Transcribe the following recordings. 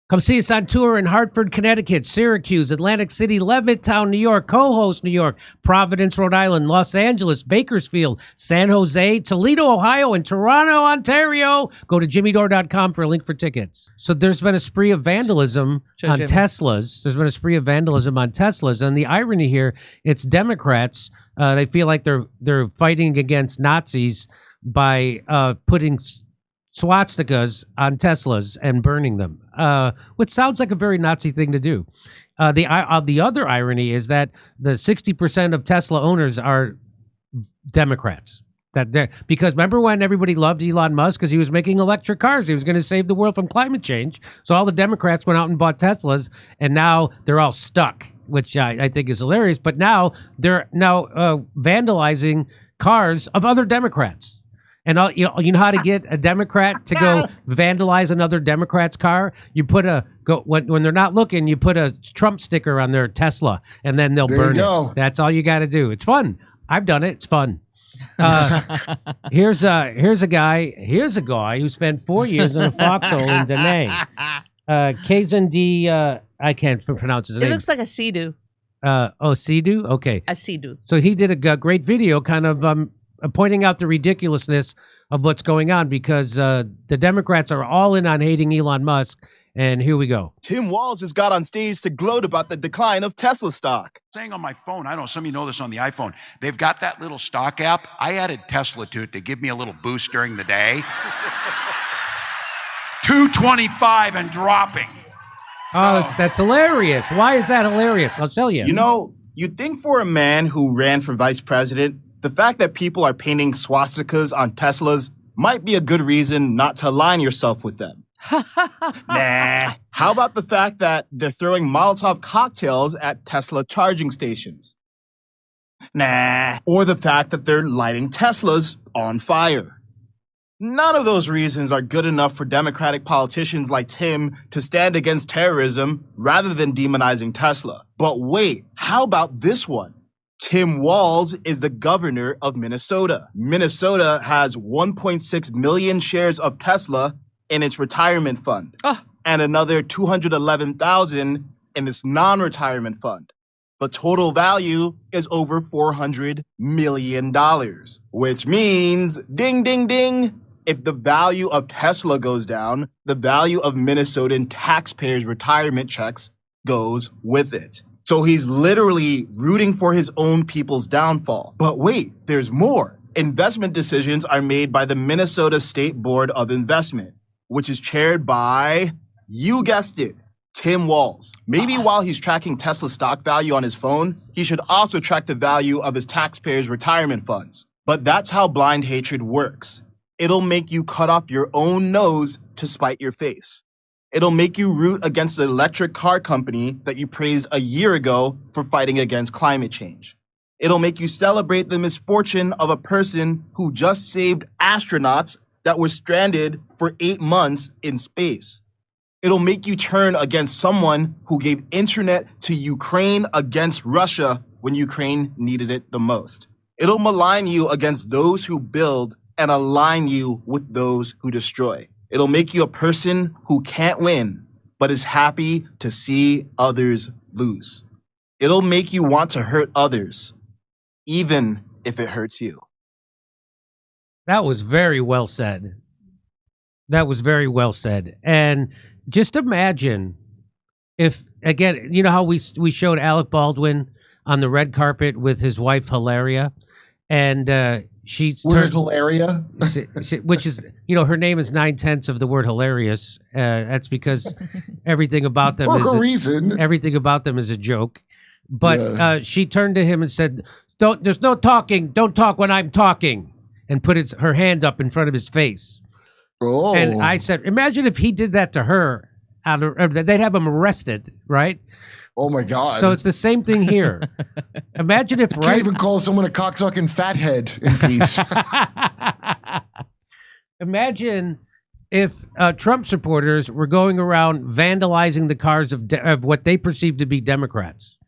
Come see us on tour in Hartford, Connecticut, Syracuse, Atlantic City, Levittown, New York, Co-Host, New York, Providence, Rhode Island, Los Angeles, Bakersfield, San Jose, Toledo, Ohio, and Toronto, Ontario. Go to jimmydore.com for a link for tickets. So there's been a spree of vandalism on Teslas. There's been a spree of vandalism on Teslas. And the irony here, it's Democrats. They feel like they're fighting against Nazis by putting swastikas on Teslas and burning them, which sounds like a very Nazi thing to do. The other irony is that the 60% of Tesla owners are Democrats. Because remember when everybody loved Elon Musk because he was making electric cars? He was going to save the world from climate change. So all the Democrats went out and bought Teslas, and now they're all stuck, which I think is hilarious. But now they're vandalizing cars of other Democrats. And you know how to get a Democrat to go vandalize another Democrat's car? You put when they're not looking, you put a Trump sticker on their Tesla, and then they'll burn it. That's all you got to do. It's fun. I've done it. It's fun. Here's a guy who spent 4 years in a foxhole in Dene. Kazan D. I can't pronounce his name. It looks like a Sea-Doo. Sea-Doo? Okay. A Sea-Doo. So he did a great video kind of pointing out the ridiculousness of what's going on because the Democrats are all in on hating Elon Musk. And here we go. Tim Walz just got on stage to gloat about the decline of Tesla stock. Saying on my phone, I don't know, some of you know this on the iPhone, they've got that little stock app. I added Tesla to it to give me a little boost during the day. 225 and dropping. Oh, that's hilarious. Why is that hilarious? I'll tell you. You know, you'd think for a man who ran for vice president, the fact that people are painting swastikas on Teslas might be a good reason not to align yourself with them. Nah. How about the fact that they're throwing Molotov cocktails at Tesla charging stations? Nah. Or the fact that they're lighting Teslas on fire. None of those reasons are good enough for Democratic politicians like Tim to stand against terrorism rather than demonizing Tesla. But wait, how about this one? Tim Walz is the governor of Minnesota. Minnesota has 1.6 million shares of Tesla in its retirement fund and another 211,000 in its non-retirement fund. The total value is over $400 million, which means, ding, ding, ding, if the value of Tesla goes down, the value of Minnesotan taxpayers' retirement checks goes with it. So he's literally rooting for his own people's downfall. But wait, there's more. Investment decisions are made by the Minnesota State Board of Investment, which is chaired by, you guessed it, Tim Walz. Maybe while he's tracking Tesla stock value on his phone, he should also track the value of his taxpayers' retirement funds. But that's how blind hatred works. It'll make you cut off your own nose to spite your face. It'll make you root against the electric car company that you praised a year ago for fighting against climate change. It'll make you celebrate the misfortune of a person who just saved astronauts that were stranded for 8 months in space. It'll make you turn against someone who gave internet to Ukraine against Russia when Ukraine needed it the most. It'll malign you against those who build and align you with those who destroy. It'll make you a person who can't win, but is happy to see others lose. It'll make you want to hurt others, even if it hurts you. That was very well said. That was very well said. And just imagine if, again, you know how we showed Alec Baldwin on the red carpet with his wife, Hilaria, and she's Hilaria, which is, you know, her name is 9/10 of the word hilarious. That's because everything about them everything about them is a joke. But she turned to him and said, there's no talking. Don't talk when I'm talking. And put her hand up in front of his face. Oh. And I said, imagine if he did that to her. They'd have him arrested, right? Oh, my God. So it's the same thing here. Imagine if... Can't even call someone a cocksucking fathead in peace. Imagine if Trump supporters were going around vandalizing the cars of what they perceive to be Democrats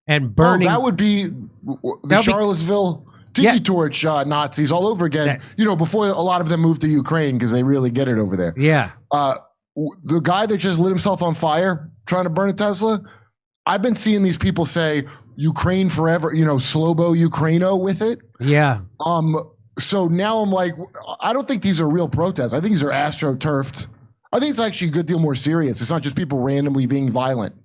and burning... Oh, that would be the Charlottesville... Tiki torch Nazis all over again. You know, before a lot of them moved to Ukraine because they really get it over there. Yeah. the guy that just lit himself on fire trying to burn a Tesla, I've been seeing these people say Ukraine forever, Slobo Ukraino with it. Yeah. So now I'm like, I don't think these are real protests. I think these are astroturfed. I think it's actually a good deal more serious. It's not just people randomly being violent.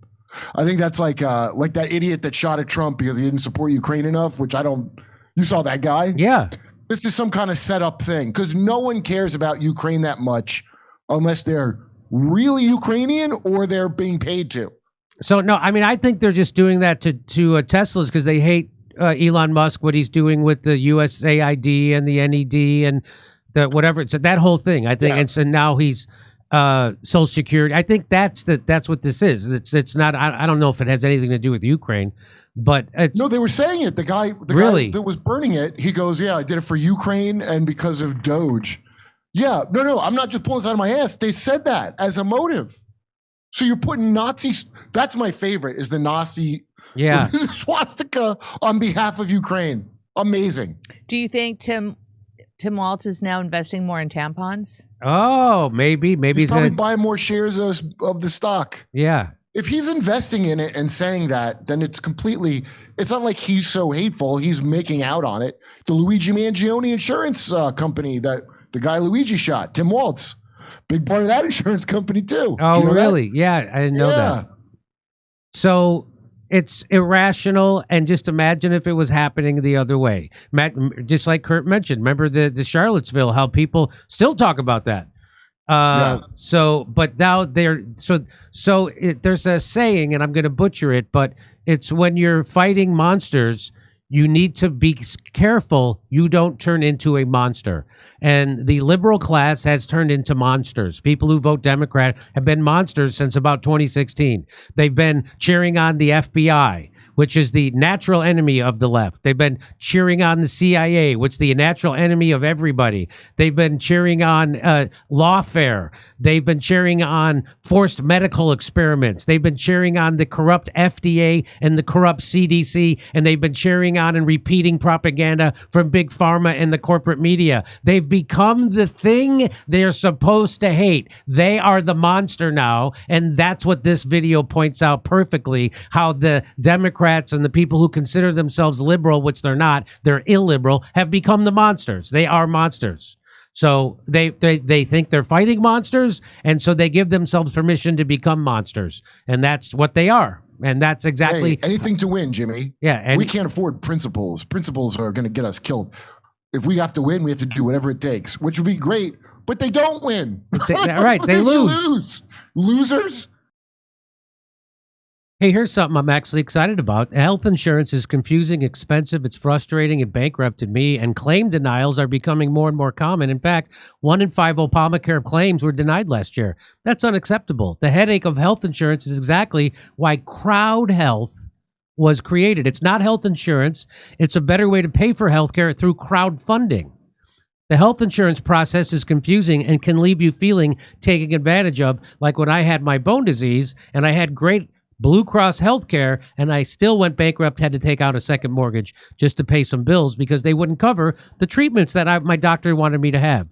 I think that's like that idiot that shot at Trump because he didn't support Ukraine enough, which you saw that guy? Yeah. This is some kind of setup thing because no one cares about Ukraine that much unless they're really Ukrainian or they're being paid to. So, no, I mean, I think they're just doing that to Teslas because they hate Elon Musk, what he's doing with the USAID and the NED and the whatever. So that whole thing, I think. Yeah. And so now he's Social Security. I think that's what this is. It's not, I don't know if it has anything to do with Ukraine. But no, they were saying it. The guy that was burning it, he goes, yeah, I did it for Ukraine and because of Doge. Yeah, no, I'm not just pulling this out of my ass. They said that as a motive. So you're putting Nazis. That's my favorite is the Nazi swastika on behalf of Ukraine. Amazing. Do you think Tim Walz is now investing more in tampons? Oh, maybe he's probably buying more shares of the stock. Yeah. If he's investing in it and saying that, then it's not like he's so hateful. He's making out on it. The Luigi Mangione insurance company that the guy Luigi shot, Tim Walz, big part of that insurance company too. Oh, really? That? Yeah, I didn't know that. So it's irrational, and just imagine if it was happening the other way. Just like Kurt mentioned, remember the Charlottesville, how people still talk about that. So, but now there's a saying, and I'm going to butcher it, but it's when you're fighting monsters, you need to be careful you don't turn into a monster. And the liberal class has turned into monsters. People who vote Democrat have been monsters since about 2016. They've been cheering on the FBI, which is the natural enemy of the left. They've been cheering on the CIA, which is the natural enemy of everybody. They've been cheering on lawfare. They've been cheering on forced medical experiments. They've been cheering on the corrupt FDA and the corrupt CDC, and they've been cheering on and repeating propaganda from big pharma and the corporate media. They've become the thing they're supposed to hate. They are the monster now, and that's what this video points out perfectly, how the Democrats and the people who consider themselves liberal, which they're not, they're illiberal, have become the monsters. They are monsters. So they think they're fighting monsters, and so they give themselves permission to become monsters, and that's what they are. And that's exactly anything to win, Jimmy. Yeah, and we can't afford principles. Principles are going to get us killed. If we have to win, we have to do whatever it takes, which would be great. But they don't win. Right? They lose. Losers. Hey, here's something I'm actually excited about. Health insurance is confusing, expensive, it's frustrating, it bankrupted me, and claim denials are becoming more and more common. In fact, 1 in 5 Obamacare claims were denied last year. That's unacceptable. The headache of health insurance is exactly why CrowdHealth was created. It's not health insurance. It's a better way to pay for healthcare through crowdfunding. The health insurance process is confusing and can leave you feeling taken advantage of, like when I had my bone disease and I had great Blue Cross Healthcare, and I still went bankrupt, had to take out a second mortgage just to pay some bills because they wouldn't cover the treatments that my doctor wanted me to have.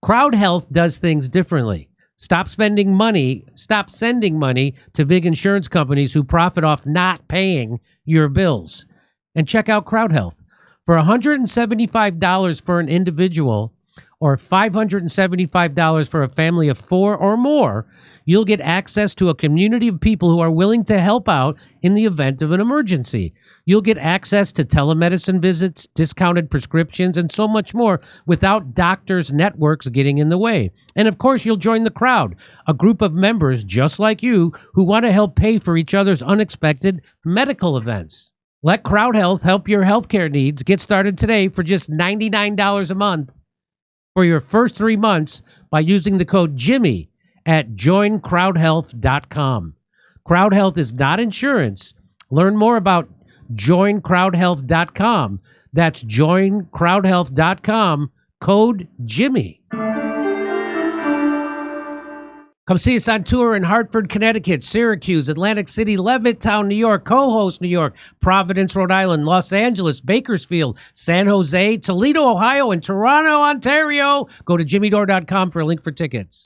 CrowdHealth does things differently. Stop sending money to big insurance companies who profit off not paying your bills. And check out CrowdHealth. For $175 for an individual or $575 for a family of 4 or more, you'll get access to a community of people who are willing to help out in the event of an emergency. You'll get access to telemedicine visits, discounted prescriptions, and so much more without doctors' networks getting in the way. And of course, you'll join the crowd, a group of members just like you who want to help pay for each other's unexpected medical events. Let CrowdHealth help your healthcare needs. Get started today for just $99 a month for your first 3 months by using the code Jimmy at joincrowdhealth.com. CrowdHealth is not insurance. Learn more about joincrowdhealth.com. That's joincrowdhealth.com, code Jimmy. Come see us on tour in Hartford, Connecticut, Syracuse, Atlantic City, Levittown, New York, Co-Host, New York, Providence, Rhode Island, Los Angeles, Bakersfield, San Jose, Toledo, Ohio, and Toronto, Ontario. Go to jimmydore.com for a link for tickets.